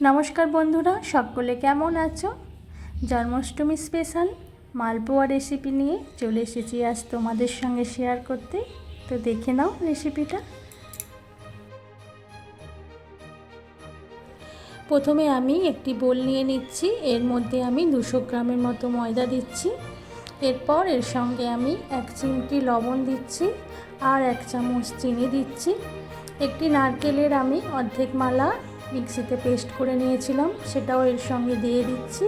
নমস্কার বন্ধুরা, সকলে কেমন আছো? জন্মাষ্টমী স্পেশাল মালপোয়া রেসিপি নিয়ে চলে এসেছি আজ তোমাদের সঙ্গে শেয়ার করতে। তো দেখে নাও রেসিপিটা। প্রথমে আমি একটি বোল নিয়ে নিচ্ছি, এর মধ্যে আমি 200 গ্রামের মতো ময়দা দিচ্ছি। এরপর এর সঙ্গে আমি 1 চিমটি লবণ দিচ্ছি আর 1 চামচ চিনি দিচ্ছি। একটি নারকেলের আমি অর্ধেক মালা মিক্সিতে পেস্ট করে নিয়েছিলাম, সেটাও এর সঙ্গে দিয়ে দিচ্ছি।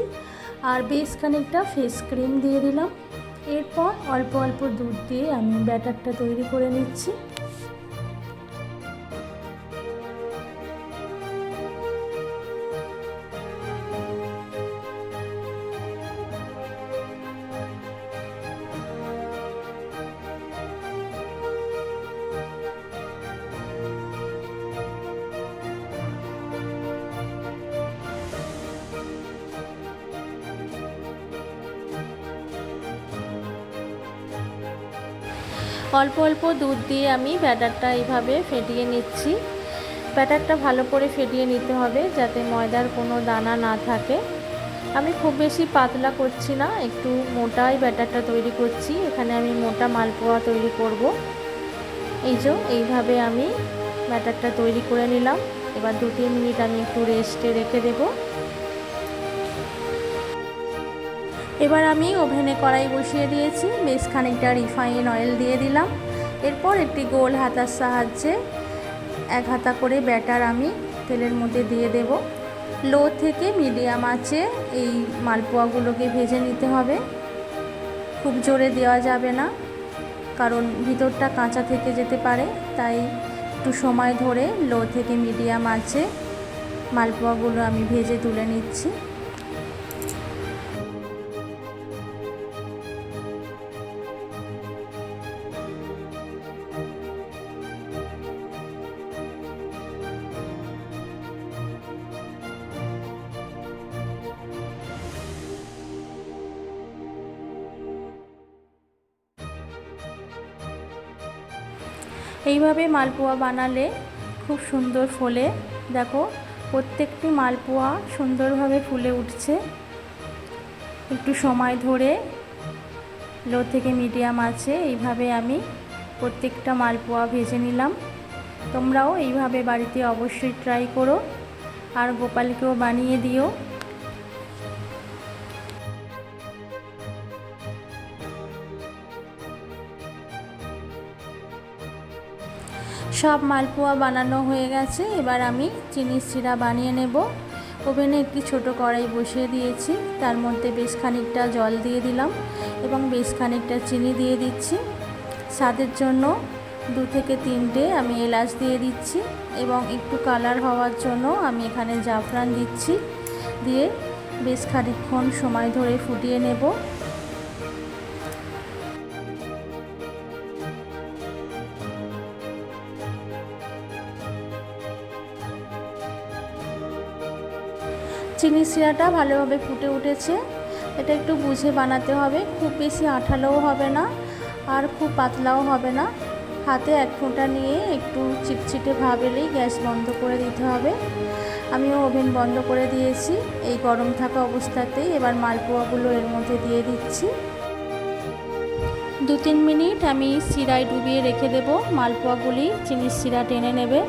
আর বেশ খানিকটা ফেস ক্রিম দিয়ে দিলাম। এরপর অল্প অল্প দুধ দিয়ে আমি ব্যাটারটা তৈরি করে নিচ্ছি। অল্প অল্প দুধ দিয়ে আমি ব্যাটারটা এইভাবে ফেটিয়ে নিচ্ছি। ব্যাটারটা ভালো করে ফেটিয়ে নিতে হবে যাতে ময়দার কোনো দানা না থাকে। আমি খুব বেশি পাতলা করছি না, একটু মোটাই ব্যাটারটা তৈরি করছি। এখানে আমি মোটা মালপোয়া তৈরি করব। এইভাবে আমি ব্যাটারটা তৈরি করে নিলাম। এবার 2-3 মিনিট আমি একটু রেস্টে রেখে দেবো। এবার আমি ওভেনে কড়াই বসিয়ে দিয়েছি, বেশ খানিকটা রিফাইন অয়েল দিয়ে দিলাম। এরপর একটি গোল হাতার সাহায্যে 1 হাতা করে ব্যাটার আমি তেলের মধ্যে দিয়ে দেব। লো থেকে মিডিয়াম আঁচে এই মালপোয়াগুলোকে ভেজে নিতে হবে। খুব জোরে দেওয়া যাবে না, কারণ ভিতরটা কাঁচা থেকে যেতে পারে। তাই একটু সময় ধরে লো থেকে মিডিয়াম আঁচে মালপোয়াগুলো আমি ভেজে তুলে নিচ্ছি। এইভাবে মালপোয়া বানালে খুব সুন্দর ফোলে। দেখো, প্রত্যেকটি মালপোয়া সুন্দরভাবে ফুলে উঠছে। একটু সময় ধরে লো থেকে মিডিয়াম আছে এইভাবে আমি প্রত্যেকটা মালপোয়া ভেজে নিলাম। তোমরাও এইভাবে বাড়িতে অবশ্যই ট্রাই করো আর গোপালকেও বানিয়ে দিও। সব মালপোয়া বানানো হয়ে গেছে। এবার আমি চিনির শিরা বানিয়ে নেব। ওভেনে একটি ছোট কড়াই বসিয়ে দিয়েছি, তার মধ্যে বেশ খানিকটা জল দিয়ে দিলাম এবং বেশ খানিকটা চিনি দিয়ে দিচ্ছি। স্বাদের জন্য 2 থেকে 3টে আমি এলাচ দিয়ে দিচ্ছি এবং একটু কালার হওয়ার জন্য আমি এখানে জাফরান দিচ্ছি। দিয়ে বেশ খানিকক্ষণ সময় ধরে ফুটিয়ে নেব। চিনি শিরাটা ভালোভাবে ফুটে উঠেছে। এটা একটু বুঝে বানাতে হবে, খুব বেশি আঠালোও হবে না আর খুব পাতলাও হবে না। হাতে 1 ফোঁটা নিয়ে একটু চিটচিটে ভাব এলেই গ্যাস বন্ধ করে দিতে হবে। আমিও ওভেন বন্ধ করে দিয়েছি। এই গরম থাকা অবস্থাতেই এবার মালপোয়াগুলো এর মধ্যে দিয়ে দিচ্ছি। 2-3 মিনিট আমি শিরায় ডুবিয়ে রেখে দেব। মালপোয়াগুলি চিনির শিরা টেনে নেবে।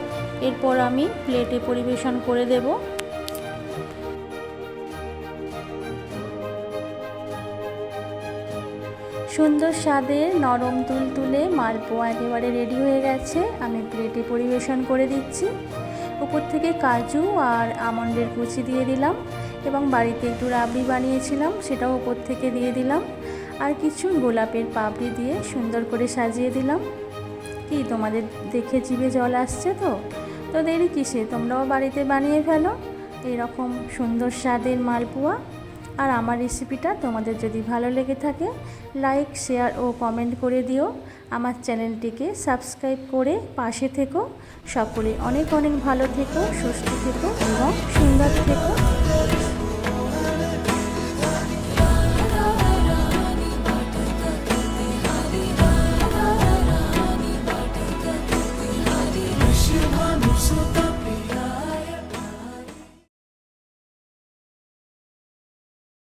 এরপর আমি প্লেটে পরিবেশন করে দেব। সুন্দর স্বাদের নরম তুলতুলে মালপোয়া একেবারে রেডি হয়ে গেছে। আমি প্লেটে পরিবেশন করে দিচ্ছি। উপর থেকে কাজু আর আমন্ডের কুচি দিয়ে দিলাম এবং বাড়িতে একটু রাবড়ি বানিয়েছিলাম, সেটাও উপর থেকে দিয়ে দিলাম। আর কিছু গোলাপের পাপড়ি দিয়ে সুন্দর করে সাজিয়ে দিলাম। কি তোমাদের দেখে জিভে জল আসছে? তো দেরি কিসে, তোমরাও বাড়িতে বানিয়ে ফেলো এরকম সুন্দর স্বাদের মালপোয়া। আর আমার রেসিপিটা তোমাদের যদি ভালো লেগে থাকে লাইক, শেয়ার ও কমেন্ট করে দিও। আমার চ্যানেলটিকে সাবস্ক্রাইব করে পাশে থেকো। সকলে অনেক অনেক ভালো থেকো, সুস্থ থেকো এবং সুন্দর থেকো।